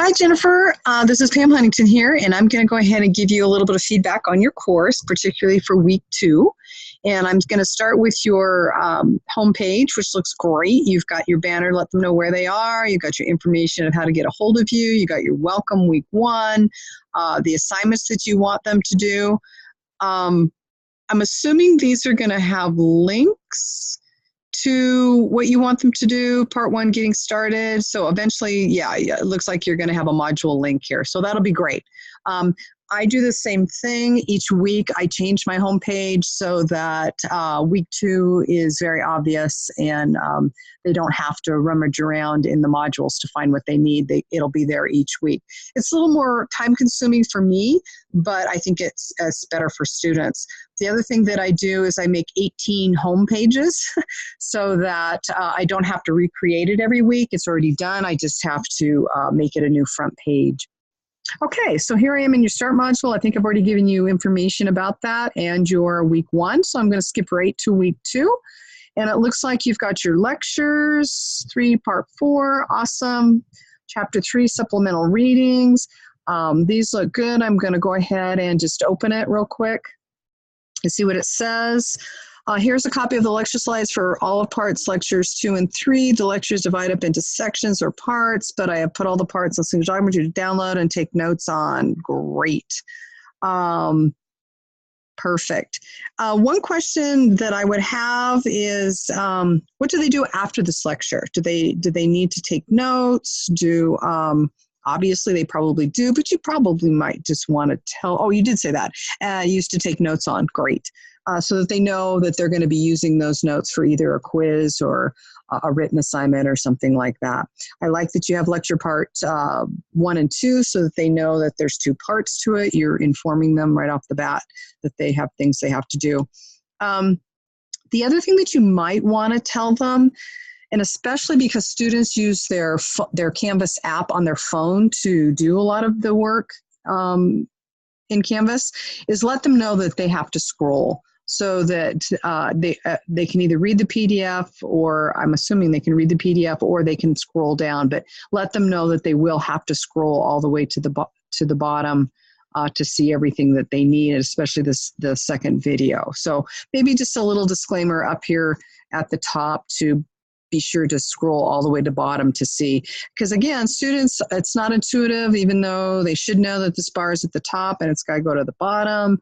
Hi, Jennifer. This is Pam Huntington here, and I'm going to go ahead and give you a little bit of feedback on your course, particularly for week 2. And I'm going to start with your homepage, which looks great. You've got your banner, let them know where they are. You've got your information of how to get a hold of you. You got your welcome week 1, the assignments that you want them to do. I'm assuming these are going to have links to what you want them to do, part 1, getting started. So eventually, yeah, it looks like you're going to have a module link here. So that'll be great. I do the same thing each week. I change my homepage so that week 2 is very obvious, and they don't have to rummage around in the modules to find what they need. It'll be there each week. It's a little more time consuming for me, but I think it's better for students. The other thing that I do is I make 18 home pages so that I don't have to recreate it every week. It's already done. I just have to make it a new front page. Okay, so here I am in your START module. I think I've already given you information about that and your week 1. So I'm going to skip right to week 2. And it looks like you've got your lectures, 3, part 4, awesome. Chapter 3, supplemental readings. These look good. I'm going to go ahead and just open it real quick and see what it says. Here's a copy of the lecture slides for all of parts lectures 2 and 3. The lectures divide up into sections or parts, but I have put all the parts on single document for you to download and take notes on. Great. Perfect. One question that I would have is, what do they do after this lecture? Do they need to take notes? Obviously, they probably do, but you probably might just want to tell. Oh, you did say that. Used to take notes on. Great. So that they know that they're going to be using those notes for either a quiz or a written assignment or something like that. I like that you have lecture part 1 and 2 so that they know that there's 2 parts to it. You're informing them right off the bat that they have things they have to do. The other thing that you might want to tell them, and especially because students use their Canvas app on their phone to do a lot of the work in Canvas, is let them know that they have to scroll so that they can either read the PDF, or I'm assuming they can read the PDF, or they can scroll down, but let them know that they will have to scroll all the way to the bottom to see everything that they need, especially the second video. So maybe just a little disclaimer up here at the top to be sure to scroll all the way to bottom to see. Because again, students, it's not intuitive, even though they should know that this bar is at the top and it's got to go to the bottom.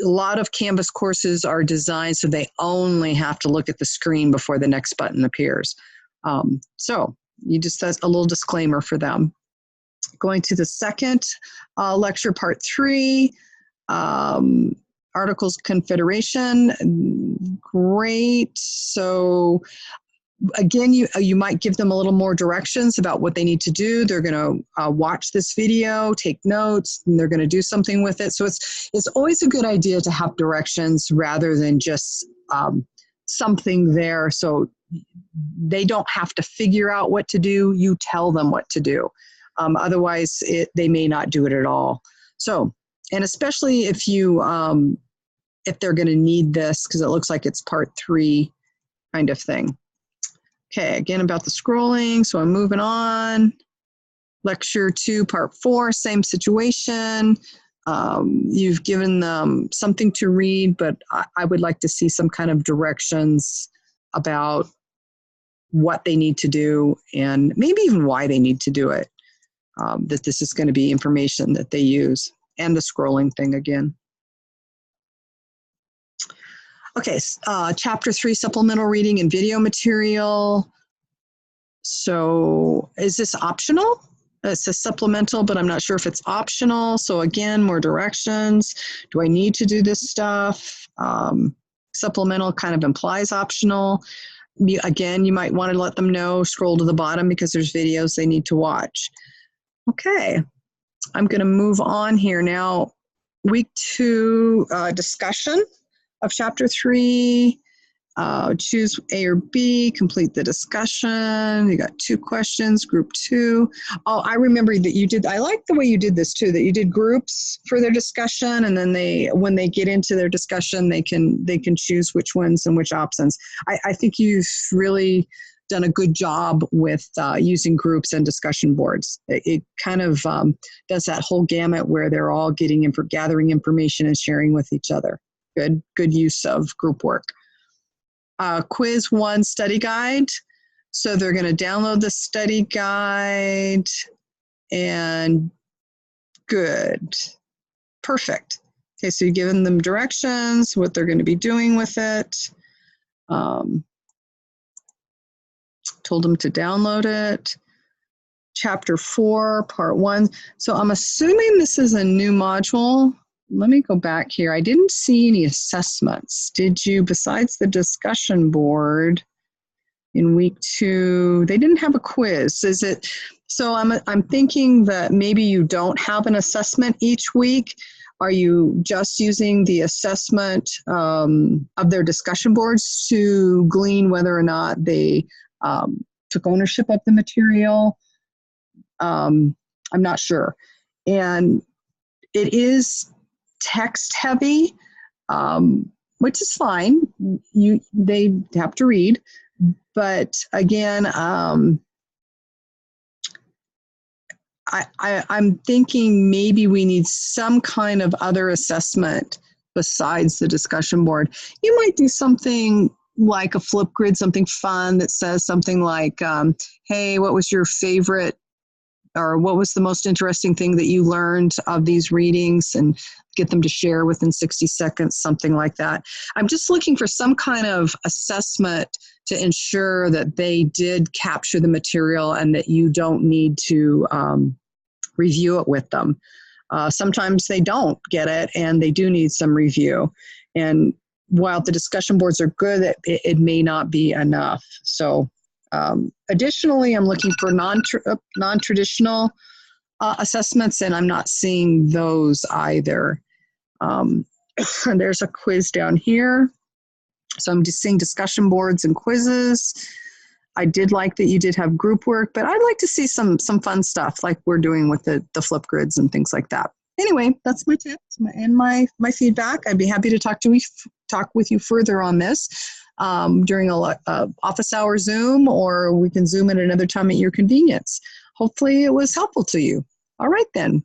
A lot of Canvas courses are designed so they only have to look at the screen before the next button appears. So you just, that's a little disclaimer for them. Going to the second lecture, part 3, Articles of Confederation. Great. So again, you might give them a little more directions about what they need to do. They're going to watch this video, take notes, and they're going to do something with it. So it's always a good idea to have directions rather than just something there so they don't have to figure out what to do. You tell them what to do. Otherwise, they may not do it at all. So, and especially if they're going to need this, because it looks like it's part 3 kind of thing. Okay, again about the scrolling, so I'm moving on. Lecture 2, part 4, same situation. You've given them something to read, but I would like to see some kind of directions about what they need to do and maybe even why they need to do it. That this is going to be information that they use, and the scrolling thing again. Okay, chapter 3, supplemental reading and video material. So is this optional? It says supplemental, but I'm not sure if it's optional. So again, more directions. Do I need to do this stuff? Supplemental kind of implies optional. Again, you might want to let them know, scroll to the bottom because there's videos they need to watch. Okay, I'm going to move on here now. Week 2 discussion of chapter 3, choose A or B, complete the discussion. You got 2 questions, group 2. Oh, I remember that you did, I like the way you did this too, that you did groups for their discussion, and then when they get into their discussion, they can choose which ones and which options. I think you've really done a good job with using groups and discussion boards. It kind of does that whole gamut where they're all gathering information and sharing with each other. Good use of group work. Quiz 1 study guide. So they're going to download the study guide, and good. Perfect. Okay, so you've given them directions, what they're going to be doing with it. Told them to download it. Chapter 4, part 1. So I'm assuming this is a new module. Let me go back here. I didn't see any assessments. Did you, besides the discussion board in week 2? They didn't have a quiz. Is it, so I'm thinking that maybe you don't have an assessment each week. Are you just using the assessment of their discussion boards to glean whether or not they took ownership of the material? I'm not sure. And it is text heavy, which is fine. They have to read. But again, I'm thinking maybe we need some kind of other assessment besides the discussion board. You might do something like a Flipgrid, something fun that says something like, hey, what was your favorite, or what was the most interesting thing that you learned of these readings, and get them to share within 60 seconds, something like that. I'm just looking for some kind of assessment to ensure that they did capture the material and that you don't need to review it with them. Sometimes they don't get it and they do need some review. And while the discussion boards are good, it may not be enough. So additionally, I'm looking for non-traditional assessments, and I'm not seeing those either. There's a quiz down here. So I'm just seeing discussion boards and quizzes. I did like that you did have group work, but I'd like to see some fun stuff like we're doing with the Flipgrids and things like that. Anyway, that's my tips and my feedback. I'd be happy to talk with you further on this during a office hour Zoom, or we can Zoom at another time at your convenience. Hopefully it was helpful to you. All right then.